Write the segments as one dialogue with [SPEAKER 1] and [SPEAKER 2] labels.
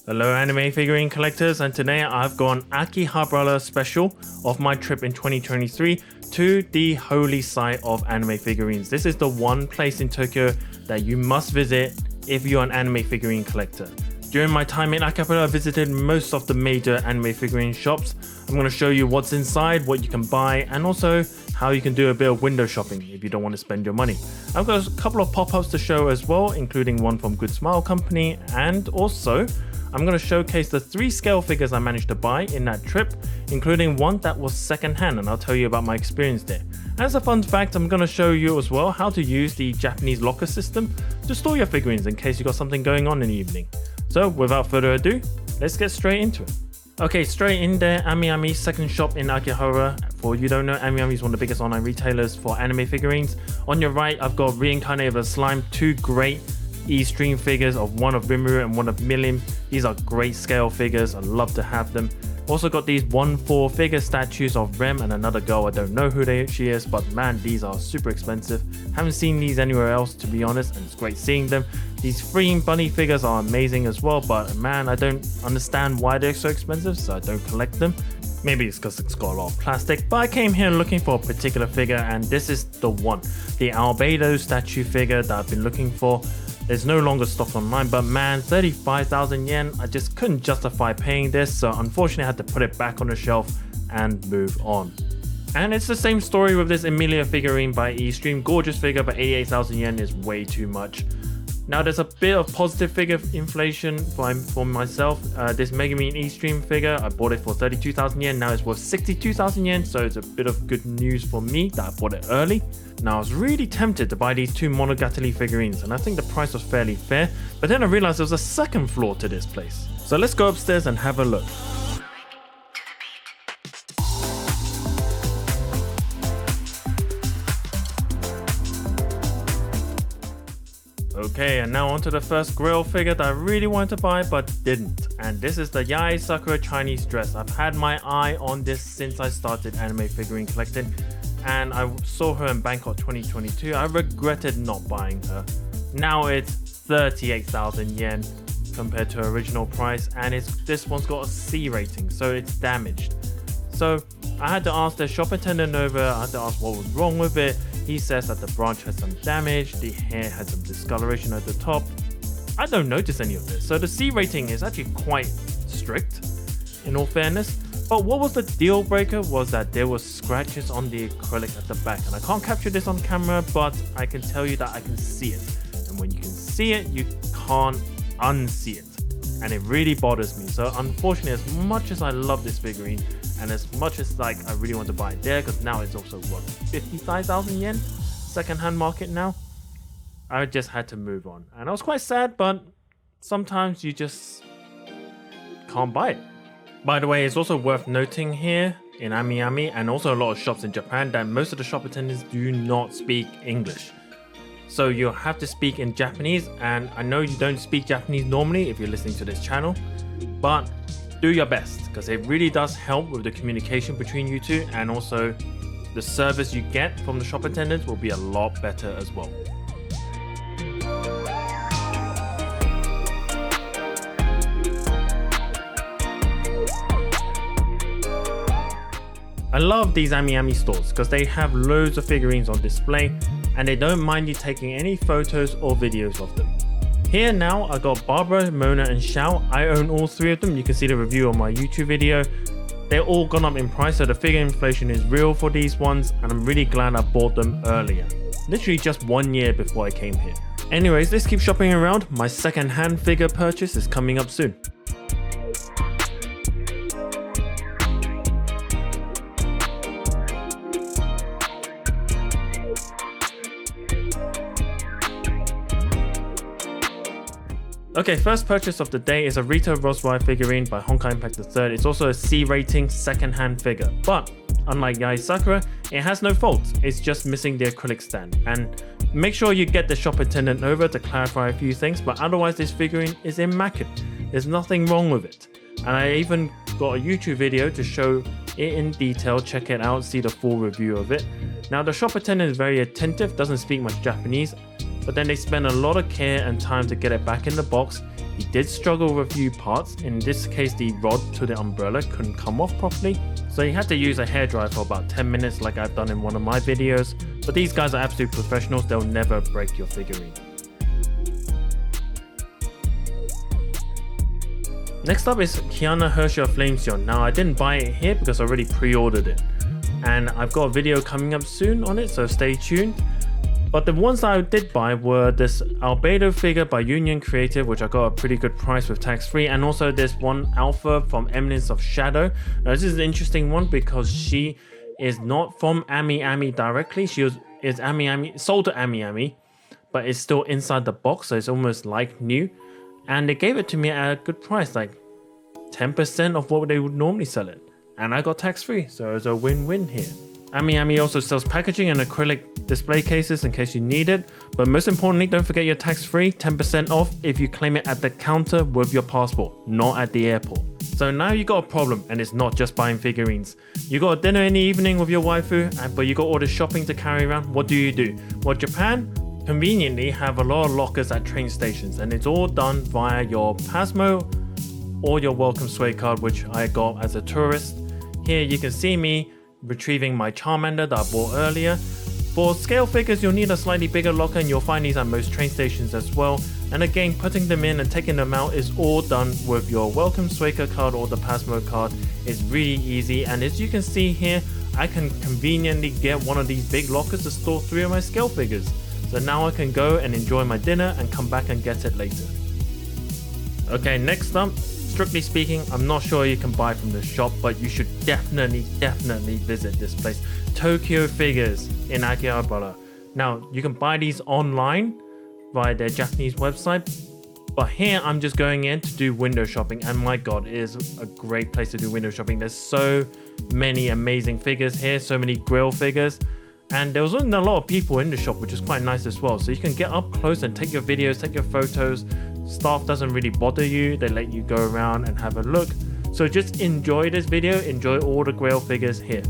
[SPEAKER 1] Hello anime figurine collectors, and today I've got an Akihabara special of my trip in 2023 to the holy site of anime figurines. This is the one place in Tokyo that you must visit if you're an anime figurine collector. During my time in Akihabara, I visited most of the major anime figurine shops. I'm going to show you what's inside, what you can buy, and also how you can do a bit of window shopping if you don't want to spend your money. I've got a couple of pop-ups to show as well, including one from Good Smile Company, and also I'm going to showcase the 3 scale figures I managed to buy in that trip, including one that was second-hand, and I'll tell you about my experience there. As a fun fact, I'm going to show you as well how to use the Japanese locker system to store your figurines in case you got something going on in the evening. So without further ado, let's get straight into it. Okay, straight in there, AmiAmi's second shop in Akihabara. For you don't know, AmiAmi is one of the biggest online retailers for anime figurines. On your right, I've got Reincarnated of a Slime, 2 great E-Stream figures, of one of Rimuru and one of Milim. These are great scale figures, I love to have them. Also got these 1/4 figure statues of Rem and another girl, I don't know who she is, but man, these are super expensive. Haven't seen these anywhere else, to be honest, and it's great seeing them. These free bunny figures are amazing as well, but man, I don't understand why they're so expensive, so I don't collect them. Maybe it's because it's got a lot of plastic, but I came here looking for a particular figure, and this is the one. The Albedo statue figure that I've been looking for. There's no longer stock online, but man, 35,000 yen, I just couldn't justify paying this, so unfortunately I had to put it back on the shelf and move on. And it's the same story with this Emilia figurine by E-Stream. Gorgeous figure, but 88,000 yen is way too much. Now there's a bit of positive figure inflation for myself. This Megumin E-Stream figure, I bought it for 32,000 yen, now it's worth 62,000 yen, so it's a bit of good news for me that I bought it early. Now I was really tempted to buy these 2 Monogatari figurines, and I think the price was fairly fair, but then I realized there was a second floor to this place. So let's go upstairs and have a look. Okay, and now onto the first grail figure that I really wanted to buy but didn't. And this is the Yae Sakura Chinese dress. I've had my eye on this since I started anime figurine collecting, and I saw her in Bangkok 2022. I regretted not buying her. Now it's 38,000 yen compared to her original price, and this one's got a C rating, so it's damaged. So I had to ask the shop attendant over, I had to ask what was wrong with it. He says that the branch had some damage, the hair had some discoloration at the top. I don't notice any of this, so the C rating is actually quite strict, in all fairness. But what was the deal breaker was that there were scratches on the acrylic at the back, and I can't capture this on camera, but I can tell you that I can see it. And when you can see it, you can't unsee it. And it really bothers me. So unfortunately, as much as I love this figurine, and as much as I really want to buy it there, because now it's also worth 55,000 yen, second-hand market now, I just had to move on. And I was quite sad, but sometimes you just can't buy it. By the way, it's also worth noting here in AmiAmi, and also a lot of shops in Japan, that most of the shop attendants do not speak English. So you'll have to speak in Japanese, and I know you don't speak Japanese normally if you're listening to this channel, but do your best, because it really does help with the communication between you two, and also the service you get from the shop attendants will be a lot better as well. I love these AmiAmi stores because they have loads of figurines on display, and they don't mind you taking any photos or videos of them. Here now I got Barbara, Mona and Xiao. I own all 3 of them. You can see the review on my YouTube video. They're all gone up in price, so the figure inflation is real for these ones, and I'm really glad I bought them earlier. Literally just 1 year before I came here. Anyways, let's keep shopping around. My second-hand figure purchase is coming up soon. Okay, first purchase of the day is a Rita Honkai figurine by Honkai Impact III. It's also a C rating second-hand figure, but unlike Yae Sakura, it has no faults. It's just missing the acrylic stand. And make sure you get the shop attendant over to clarify a few things, but otherwise this figurine is immaculate. There's nothing wrong with it. And I even got a YouTube video to show it in detail. Check it out, see the full review of it. Now the shop attendant is very attentive, doesn't speak much Japanese, but then they spend a lot of care and time to get it back in the box He did struggle with a few parts. In this case, the rod to the umbrella couldn't come off properly, so he had to use a hairdryer for about 10 minutes like I've done in one of my videos. But these guys are absolute professionals, they'll never break your figurine. Next up is Kiana Herschel Flamesion. Now I didn't buy it here because I already pre-ordered it, and I've got a video coming up soon on it, so stay tuned. But the ones that I did buy were this Albedo figure by Union Creative, which I got a pretty good price with tax free, and also this one alpha from theeminenceinshadow. Now this is an interesting one because she is not from AmiAmi directly. She is AmiAmi, sold to AmiAmi, but it's still inside the box, so it's almost like new. And they gave it to me at a good price, like 10% of what they would normally sell it. And I got tax free, so it's a win-win here. AmiAmi also sells packaging and acrylic display cases in case you need it. But most importantly, don't forget your tax free 10% off if you claim it at the counter with your passport, not at the airport. So now you got a problem, and it's not just buying figurines. You got a dinner in the evening with your waifu, but you got all the shopping to carry around. What do? Well, Japan conveniently have a lot of lockers at train stations, and it's all done via your Pasmo or your welcome sway card, which I got as a tourist. Here you can see me retrieving my Charmander that I bought earlier. For scale figures, you'll need a slightly bigger locker, and you'll find these at most train stations as well. And again, putting them in and taking them out is all done with your welcome Suica card or the Pasmo card. It's really easy, and as you can see here, I can conveniently get one of these big lockers to store 3 of my scale figures. So now I can go and enjoy my dinner and come back and get it later. Okay, next up, strictly speaking, I'm not sure you can buy from this shop, but you should definitely visit this place. Tokyo Figures in Akihabara. Now, you can buy these online via their Japanese website, but here I'm just going in to do window shopping, and my god, it is a great place to do window shopping. There's so many amazing figures here, so many grill figures, and there wasn't a lot of people in the shop, which is quite nice as well. So you can get up close and take your videos, take your photos. Staff doesn't really bother you, they let you go around and have a look. So just enjoy this video, enjoy all the grill figures here.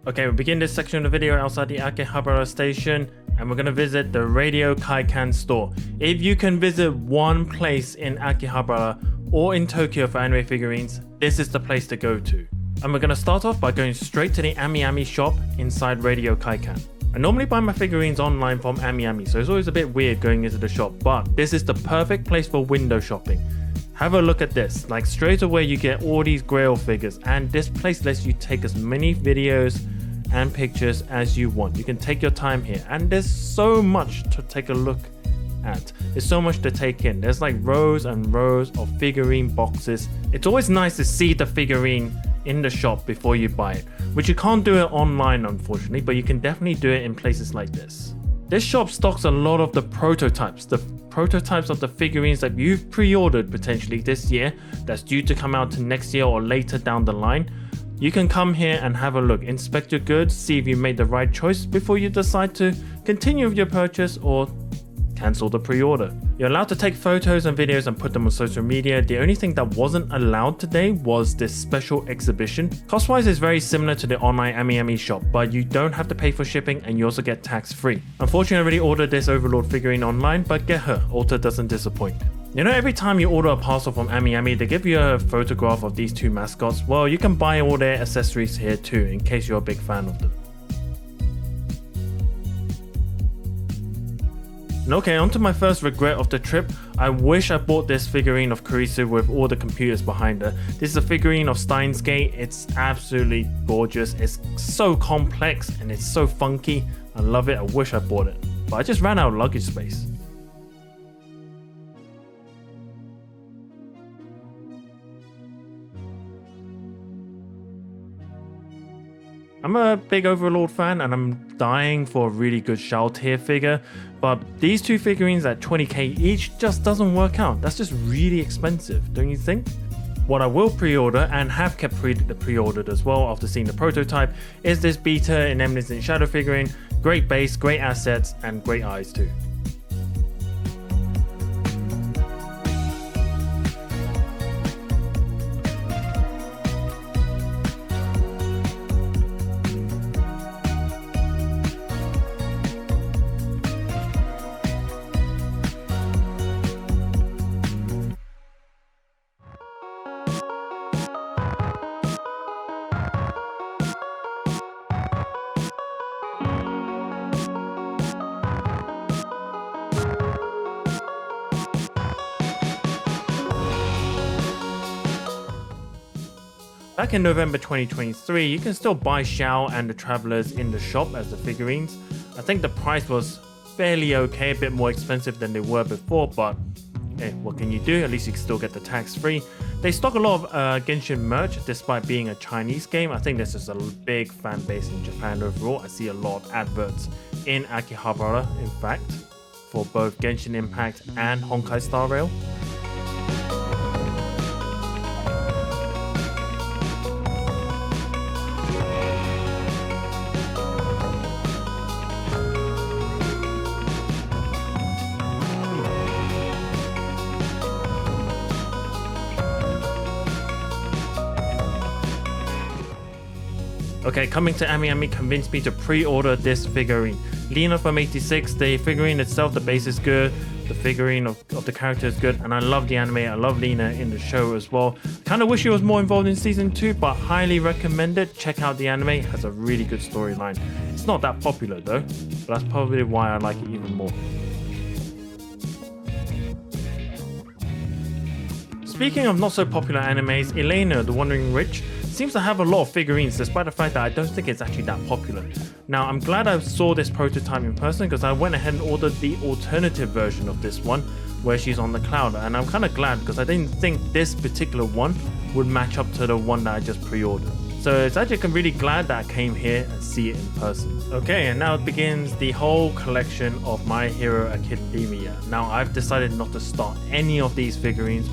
[SPEAKER 1] Okay, we begin this section of the video outside the Akihabara station, and we're going to visit the Radio Kaikan store. If you can visit one place in Akihabara or in Tokyo for anime figurines, this is the place to go to. And we're going to start off by going straight to the AmiAmi shop inside Radio Kaikan. I normally buy my figurines online from AmiAmi, so it's always a bit weird going into the shop, but this is the perfect place for window shopping. Have a look at this, like straight away you get all these grail figures, and this place lets you take as many videos and pictures as you want. You can take your time here, and there's so much to take a look at. There's so much to take in. There's like rows and rows of figurine boxes. It's always nice to see the figurine in the shop before you buy it, which you can't do it online unfortunately, but you can definitely do it in places like this. This shop stocks a lot of the prototypes of the figurines that you've pre-ordered potentially this year that's due to come out to next year or later down the line. You can come here and have a look, inspect your goods, see if you made the right choice before you decide to continue with your purchase or cancel the pre-order. You're allowed to take photos and videos and put them on social media. The only thing that wasn't allowed today was this special exhibition. Cost-wise is very similar to the online AmiAmi shop, but you don't have to pay for shipping and you also get tax-free. Unfortunately, I already ordered this Overlord figurine online, but get her, Ulta doesn't disappoint. You know, every time you order a parcel from AmiAmi, they give you a photograph of these two mascots. Well, you can buy all their accessories here too, in case you're a big fan of them. And okay, on to my first regret of the trip. I wish I bought this figurine of Kurisu with all the computers behind her. This is a figurine of Steins Gate. It's absolutely gorgeous. It's so complex and it's so funky. I love it. I wish I bought it. But I just ran out of luggage space. I'm a big Overlord fan and I'm dying for a really good Shao tier figure, but these two figurines at 20k each just doesn't work out. That's just really expensive, don't you think? What I will pre-order and have kept pre-ordered as well after seeing the prototype is this beta in theeminenceinshadow figurine. Great base, great assets and great eyes too. Back in November 2023, you can still buy Xiao and the Travelers in the shop as the figurines. I think the price was fairly okay, a bit more expensive than they were before, but hey, what can you do? At least you can still get the tax free. They stock a lot of Genshin merch despite being a Chinese game. I think there's just a big fan base in Japan overall. I see a lot of adverts in Akihabara, in fact, for both Genshin Impact and Honkai Star Rail. Okay, coming to AmiAmi convinced me to pre-order this figurine. Lena from 86, the figurine itself, the base is good, the figurine of the character is good, and I love the anime, I love Lena in the show as well. Kind of wish she was more involved in season 2, but highly recommend it. Check out the anime, it has a really good storyline. It's not that popular though, but that's probably why I like it even more. Speaking of not so popular animes, Elena, the Wandering Witch, seems to have a lot of figurines despite the fact that I don't think it's actually that popular. Now I'm glad I saw this prototype in person because I went ahead and ordered the alternative version of this one where she's on the cloud, and I'm kind of glad because I didn't think this particular one would match up to the one that I just pre-ordered. So it's actually I'm really glad that I came here and see it in person. Okay, and now it begins the whole collection of My Hero Academia. Now I've decided not to start any of these figurines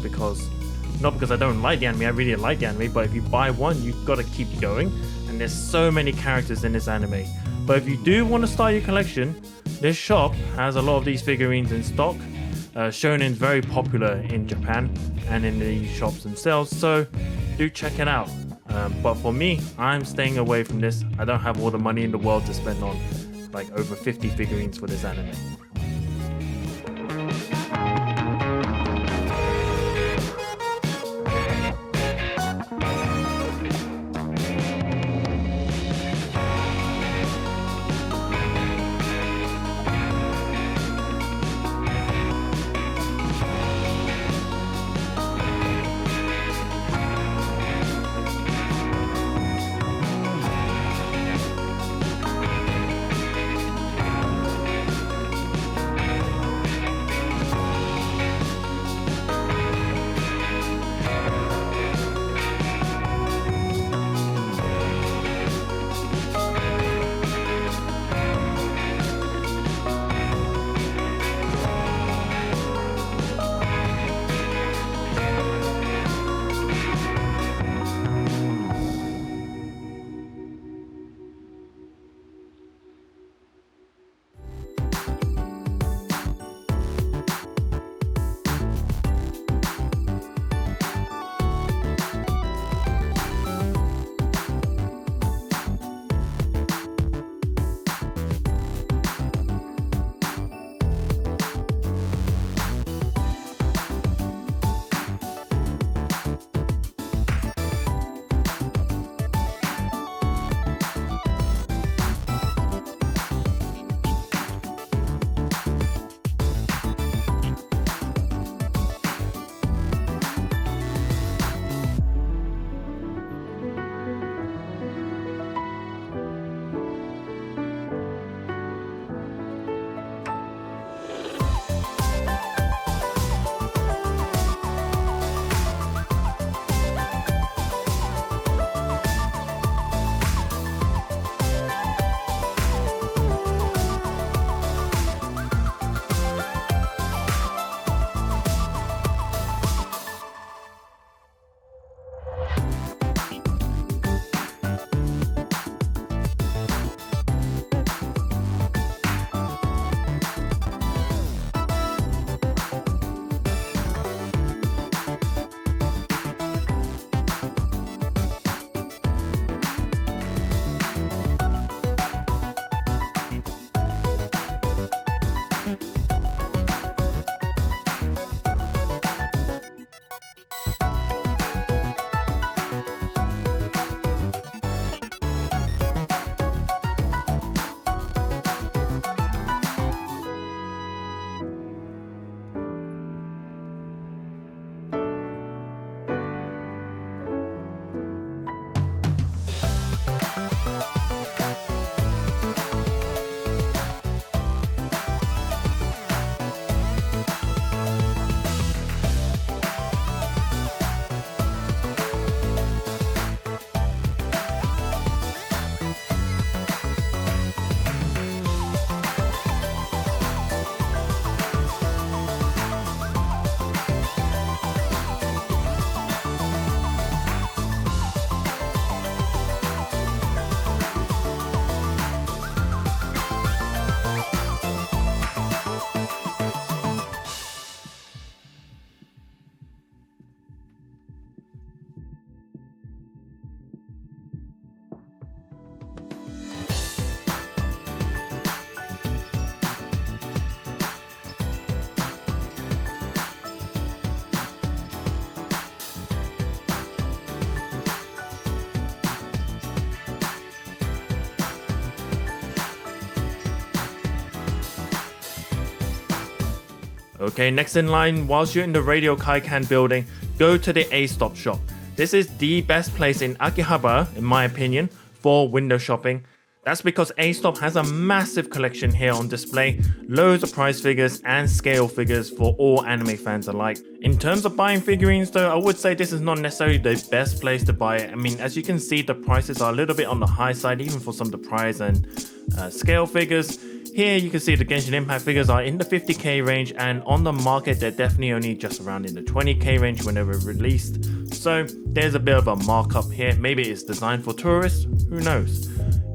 [SPEAKER 1] not because I don't like the anime, I really like the anime, but if you buy one, you've got to keep going, and there's so many characters in this anime. But if you do want to start your collection, this shop has a lot of these figurines in stock. Shonen is very popular in Japan and in the shops themselves, so do check it out. But for me, I'm staying away from this. I don't have all the money in the world to spend on like over 50 figurines for this anime. Okay, next in line, whilst you're in the Radio Kaikan building, go to the Astop shop. This is the best place in Akihabara, in my opinion, for window shopping. That's because Astop has a massive collection here on display, loads of price figures and scale figures for all anime fans alike. In terms of buying figurines though, I would say this is not necessarily the best place to buy it. I mean, as you can see, the prices are a little bit on the high side, even for some of the prize and scale figures. Here you can see the Genshin Impact figures are in the 50k range, and on the market they're definitely only just around in the 20k range when they were released. So there's a bit of a markup here. Maybe it's designed for tourists, who knows.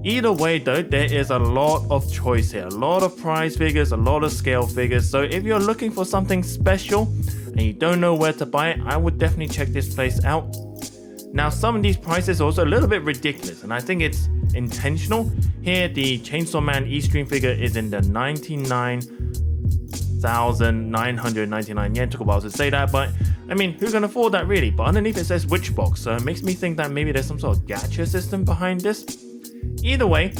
[SPEAKER 1] Either way though, there is a lot of choice here, a lot of prize figures, a lot of scale figures. So if you're looking for something special and you don't know where to buy it, I would definitely check this place out. Now some of these prices are also a little bit ridiculous, and I think it's intentional. Here the Chainsaw Man E-Stream figure is in the 99,999 yen. Took a while to say that, but I mean, who can afford that really? But underneath it says Witchbox, so it makes me think that maybe there's some sort of gacha system behind this. Either way,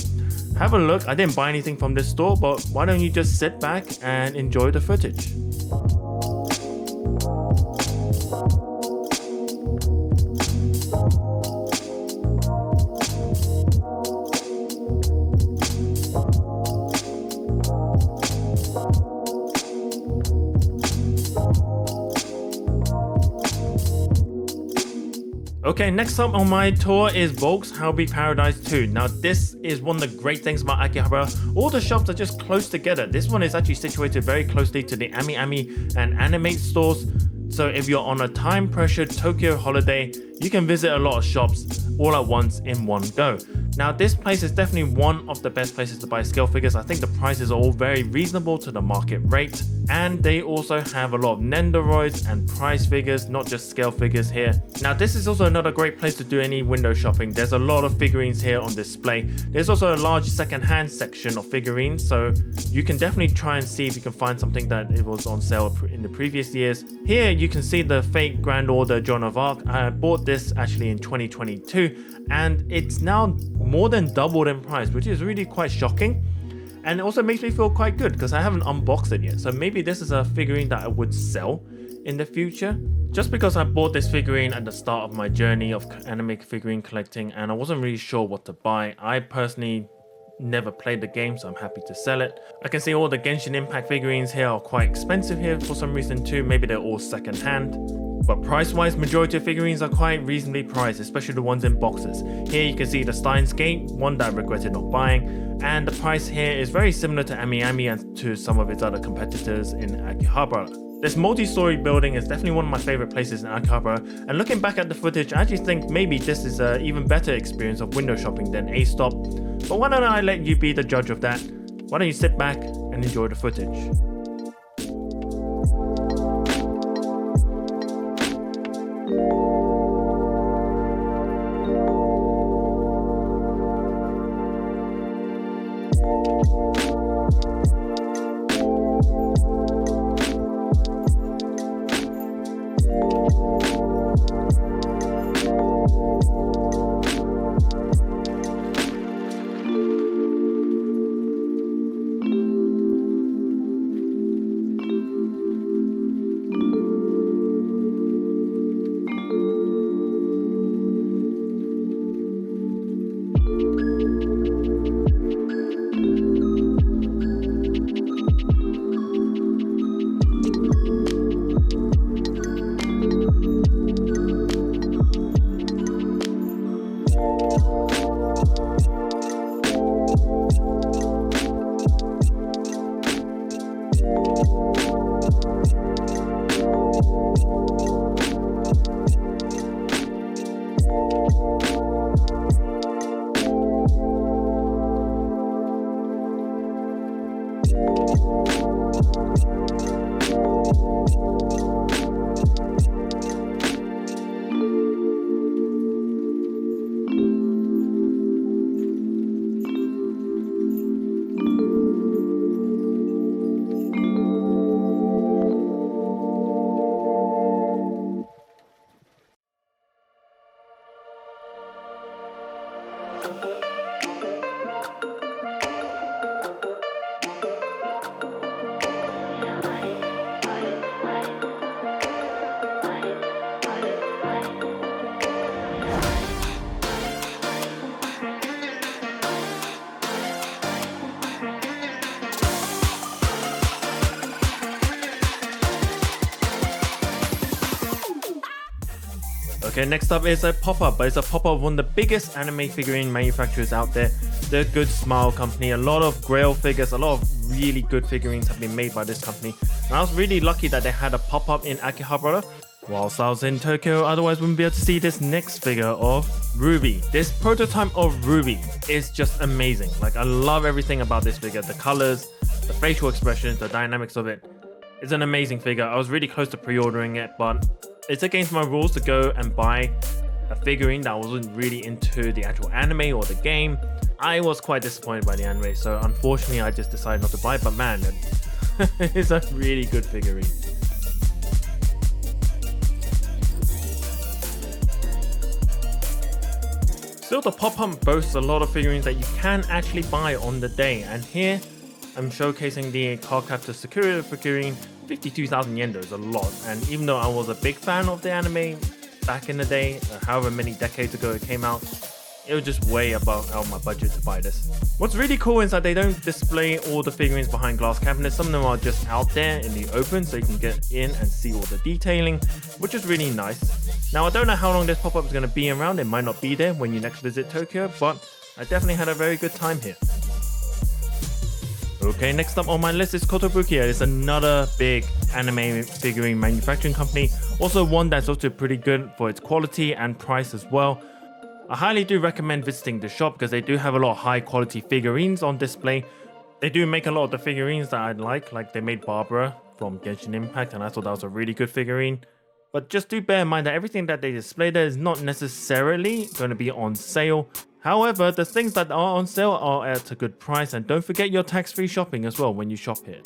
[SPEAKER 1] have a look. I didn't buy anything from this store, but why don't you just sit back and enjoy the footage. Okay, next up on my tour is Volks Hobby Paradise 2. Now this is one of the great things about Akihabara. All the shops are just close together. This one is actually situated very closely to the AmiAmi and Animate stores. So if you're on a time-pressured Tokyo holiday, you can visit a lot of shops all at once in one go. Now this place is definitely one of the best places to buy scale figures. I think the prices are all very reasonable to the market rate, and they also have a lot of Nendoroids and prize figures, not just scale figures here. Now this is also another great place to do any window shopping. There's a lot of figurines here on display. There's also a large second-hand section of figurines, so you can definitely try and see if you can find something that it was on sale in the previous years. Here you can see the fake Grand Order Joan of Arc. I bought this actually in 2022, and it's now more than doubled in price, which is really quite shocking. And it also makes me feel quite good because I haven't unboxed it yet. So maybe this is a figurine that I would sell in the future. Just because I bought this figurine at the start of my journey of anime figurine collecting and I wasn't really sure what to buy. I personally never played the game, so I'm happy to sell it. I can see all the Genshin Impact figurines here are quite expensive here for some reason too. Maybe they're all second hand. But price-wise, majority of figurines are quite reasonably priced, especially the ones in boxes. Here you can see the Steins Gate, one that I regretted not buying, and the price here is very similar to AmiAmi and to some of its other competitors in Akihabara. This multi-story building is definitely one of my favorite places in Akihabara, and looking back at the footage, I actually think maybe this is an even better experience of window shopping than Astop. But why don't I let you be the judge of that? Why don't you sit back and enjoy the footage? Okay, next up is a Popup, but it's a Popup of one of the biggest anime figurine manufacturers out there, the Good Smile Company. A lot of Grail figures, a lot of really good figurines have been made by this company. And I was really lucky that they had a Popup in Akihabara whilst I was in Tokyo, otherwise wouldn't be able to see this next figure of Ruby. This prototype of Ruby is just amazing. Like, I love everything about this figure, the colors, the facial expressions, the dynamics of it. It's an amazing figure. I was really close to pre-ordering it, but it's against my rules to go and buy a figurine that wasn't really into the actual anime or the game. I was quite disappointed by the anime, so unfortunately I just decided not to buy it, but man, it's a really good figurine. Still, the Popup boasts a lot of figurines that you can actually buy on the day, and here I'm showcasing the Yae Sakura figurine. 52,000 yen is a lot, and even though I was a big fan of the anime back in the day, however many decades ago it came out, it was just way above my budget to buy this. What's really cool is that they don't display all the figurines behind glass cabinets. Some of them are just out there in the open so you can get in and see all the detailing, which is really nice. Now, I don't know how long this Popup is going to be around. It might not be there when you next visit Tokyo, but I definitely had a very good time here. Okay, next up on my list is Kotobukiya. It's another big anime figurine manufacturing company. Also one that's also pretty good for its quality and price as well. I highly do recommend visiting the shop because they do have a lot of high quality figurines on display. They do make a lot of the figurines that I like they made Barbara from Genshin Impact, and I thought that was a really good figurine. But just do bear in mind that everything that they display there is not necessarily going to be on sale. However, the things that are on sale are at a good price, and don't forget your tax-free shopping as well when you shop here.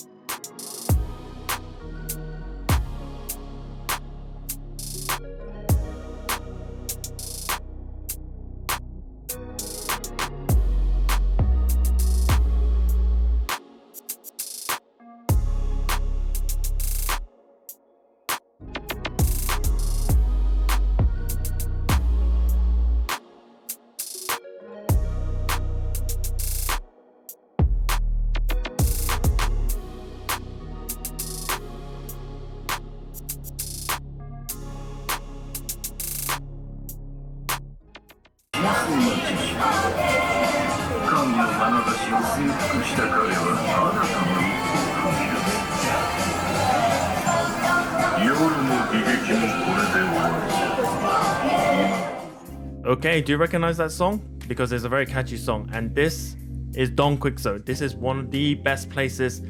[SPEAKER 1] Okay, do you recognize that song? Because it's a very catchy song, and this is Donki. This is one of the best places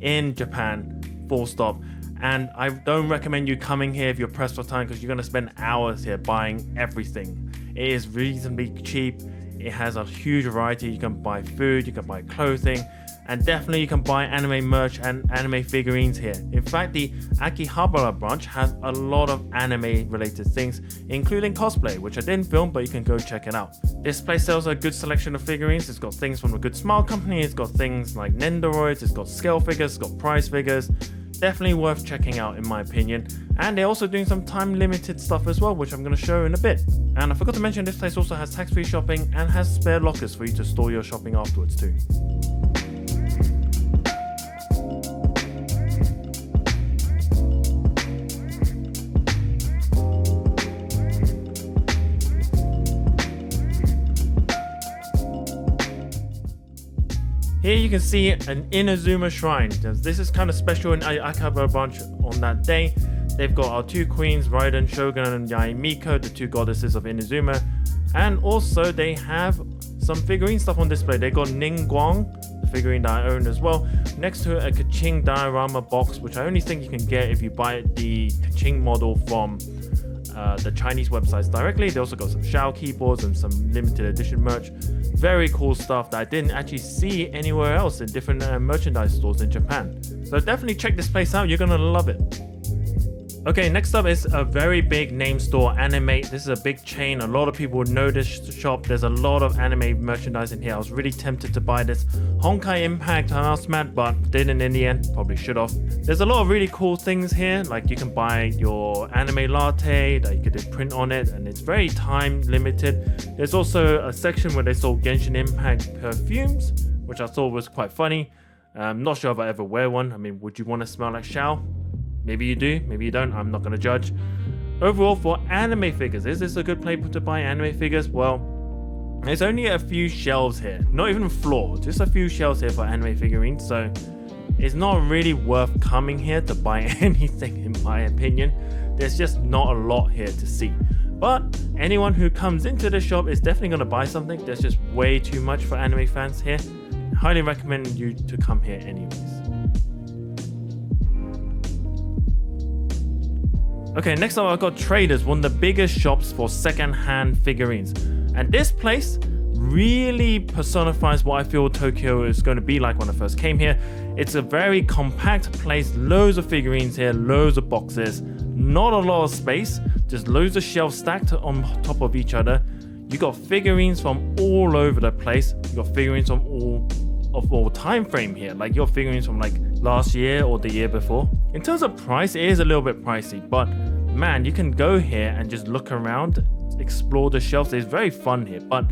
[SPEAKER 1] in Japan, full stop. And I don't recommend you coming here if you're pressed for time, because you're going to spend hours here buying everything. It is reasonably cheap. It has a huge variety. You can buy food, you can buy clothing, and definitely you can buy anime merch and anime figurines here. In fact, the Akihabara branch has a lot of anime related things, including cosplay, which I didn't film, but you can go check it out. This place sells a good selection of figurines. It's got things from the Good Smile Company, it's got things like Nendoroids, it's got scale figures, it's got prize figures. Definitely worth checking out in my opinion. And they're also doing some time limited stuff as well, which I'm going to show in a bit. And I forgot to mention, this place also has tax-free shopping and has spare lockers for you to store your shopping afterwards too. Here you can see an Inazuma Shrine. This is kind of special in Akihabara branch on that day. They've got our two queens, Raiden, Shogun, and Yae Miko, the two goddesses of Inazuma. And also they have some figurine stuff on display. They got Ningguang, the figurine that I own as well. Next to it, a Kaching diorama box, which I only think you can get if you buy the Kaching model from the Chinese websites directly. They also got some Shao keyboards and some limited edition merch. Very cool stuff that I didn't actually see anywhere else in different merchandise stores in Japan. So definitely check this place out, you're gonna love it. Okay, next up is a very big name store, Animate. This is a big chain. A lot of people would know this shop. There's a lot of anime merchandise in here. I was really tempted to buy this Honkai Impact mouse mat, but didn't in the end. Probably should have. There's a lot of really cool things here. Like you can buy your anime latte that you could do print on it, and it's very time limited. There's also a section where they sold Genshin Impact perfumes, which I thought was quite funny. I'm not sure if I ever wear one. I mean, would you want to smell like Shao? Maybe you do, maybe you don't, I'm not going to judge. Overall, for anime figures, is this a good place to buy anime figures? Well, there's only a few shelves here, not even a floor, just a few shelves here for anime figurines, so it's not really worth coming here to buy anything in my opinion. There's just not a lot here to see. But anyone who comes into the shop is definitely going to buy something. There's just way too much for anime fans here. I highly recommend you to come here anyways. Okay, next up I've got Traders, one of the biggest shops for second-hand figurines. And this place really personifies what I feel Tokyo is going to be like when I first came here. It's a very compact place, loads of figurines here, loads of boxes, not a lot of space, just loads of shelves stacked on top of each other. You got figurines from all over the place. You got figurines from all time frame here, like your figurines from like last year or the year before. In terms of price, it is a little bit pricey, but man, you can go here and just look around, explore the shelves. It's very fun here, but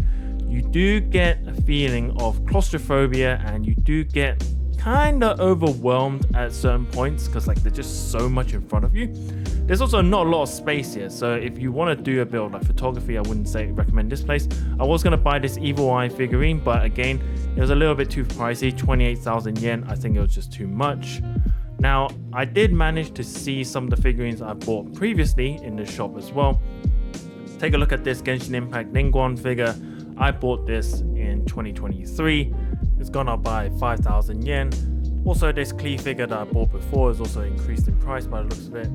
[SPEAKER 1] you do get a feeling of claustrophobia and you do get kind of overwhelmed at certain points because like there's just so much in front of you. There's also not a lot of space here, so if you want to do a bit of like photography, I wouldn't recommend this place. I was going to buy this Evil Eye figurine, but again, it was a little bit too pricey, 28,000 yen. I think it was just too much. Now, I did manage to see some of the figurines I bought previously in the shop as well. Take a look at this Genshin Impact Ningguang figure. I bought this in 2023. It's gone up by 5,000 yen. Also, this Klee figure that I bought before is also increased in price by the looks of it.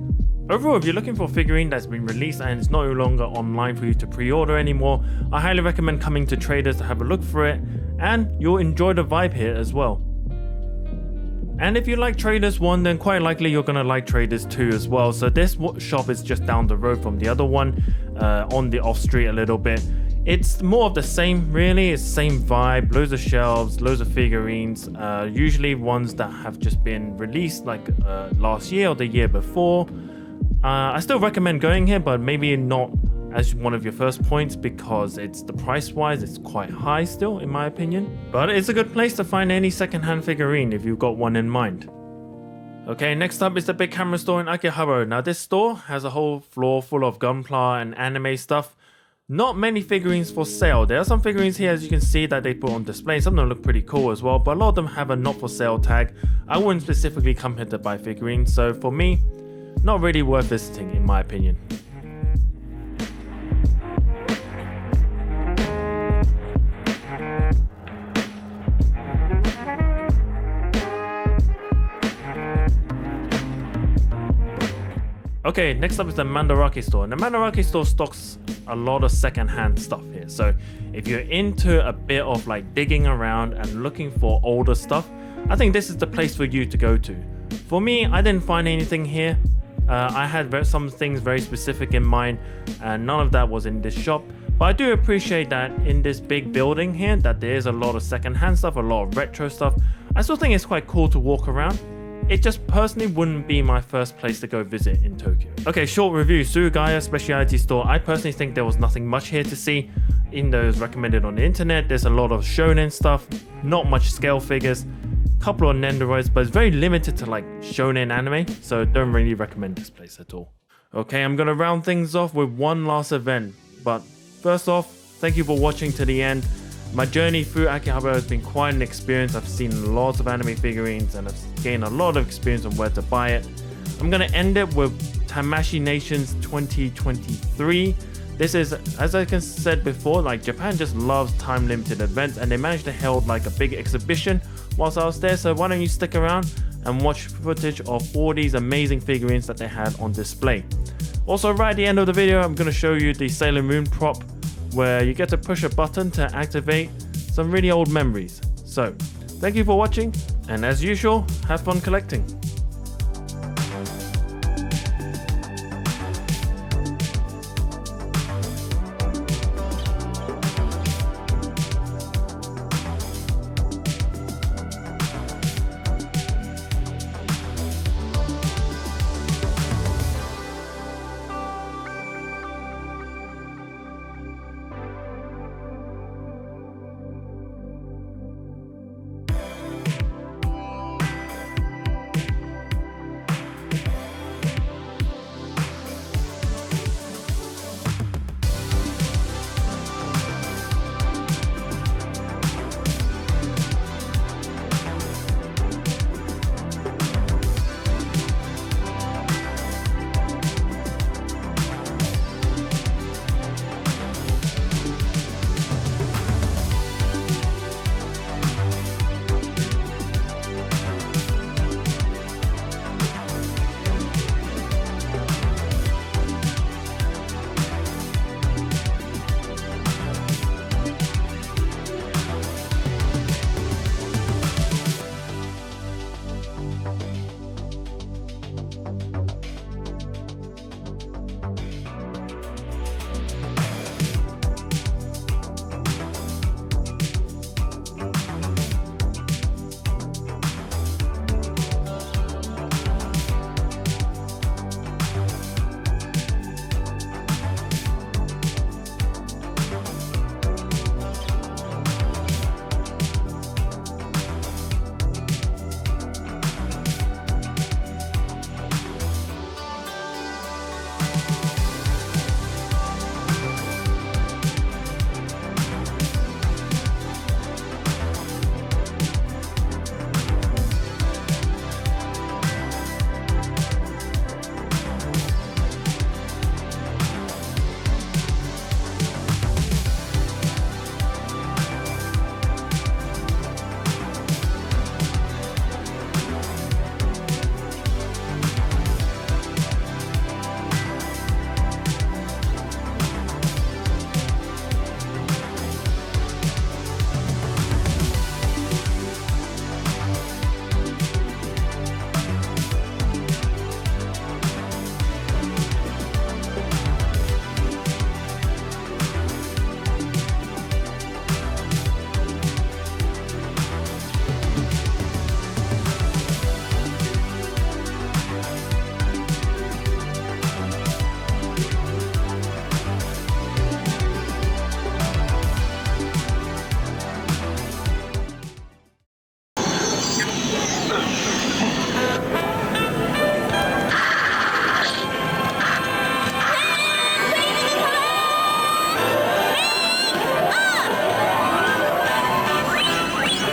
[SPEAKER 1] Overall, if you're looking for a figurine that's been released and it's no longer online for you to pre-order anymore, I highly recommend coming to Traders to have a look for it, and you'll enjoy the vibe here as well. And if you like Traders 1, then quite likely you're going to like Traders 2 as well. So this shop is just down the road from the other one, on the off street a little bit. It's more of the same really, it's the same vibe, loads of shelves, loads of figurines, usually ones that have just been released like last year or the year before. I still recommend going here, but maybe not as one of your first points because it's the price wise, it's quite high still in my opinion. But it's a good place to find any second-hand figurine if you've got one in mind. Okay, next up is the BIC Camera store in Akihabara. Now this store has a whole floor full of gunpla and anime stuff. Not many figurines for sale. There are some figurines here as you can see that they put on display. Some of them look pretty cool as well, but a lot of them have a not for sale tag. I wouldn't specifically come here to buy figurines, so for me, not really worth visiting in my opinion. Okay, next up is the Mandarake store. And the Mandarake store stocks a lot of second-hand stuff here. So if you're into a bit of like digging around and looking for older stuff, I think this is the place for you to go to. For me, I didn't find anything here. I had some things very specific in mind, and none of that was in this shop. But I do appreciate that in this big building here, that there is a lot of second-hand stuff, a lot of retro stuff. I still think it's quite cool to walk around. It just personally wouldn't be my first place to go visit in Tokyo. Okay, short review, Surugaya specialty store. I personally think there was nothing much here to see. Even though it's recommended on the internet, there's a lot of shonen stuff, not much scale figures, couple of Nendoroids, but it's very limited to like shonen anime, so don't really recommend this place at all. Okay, I'm gonna round things off with one last event, but first off, thank you for watching to the end. My journey through Akihabara has been quite an experience. I've seen lots of anime figurines and I've gained a lot of experience on where to buy it. I'm going to end it with Tamashii Nations 2023. This is, as I said before, like Japan just loves time limited events, and they managed to hold like a big exhibition whilst I was there. So why don't you stick around and watch footage of all these amazing figurines that they had on display. Also, right at the end of the video, I'm going to show you the Sailor Moon prop, where you get to push a button to activate some really old memories. So, thank you for watching, and as usual, have fun collecting.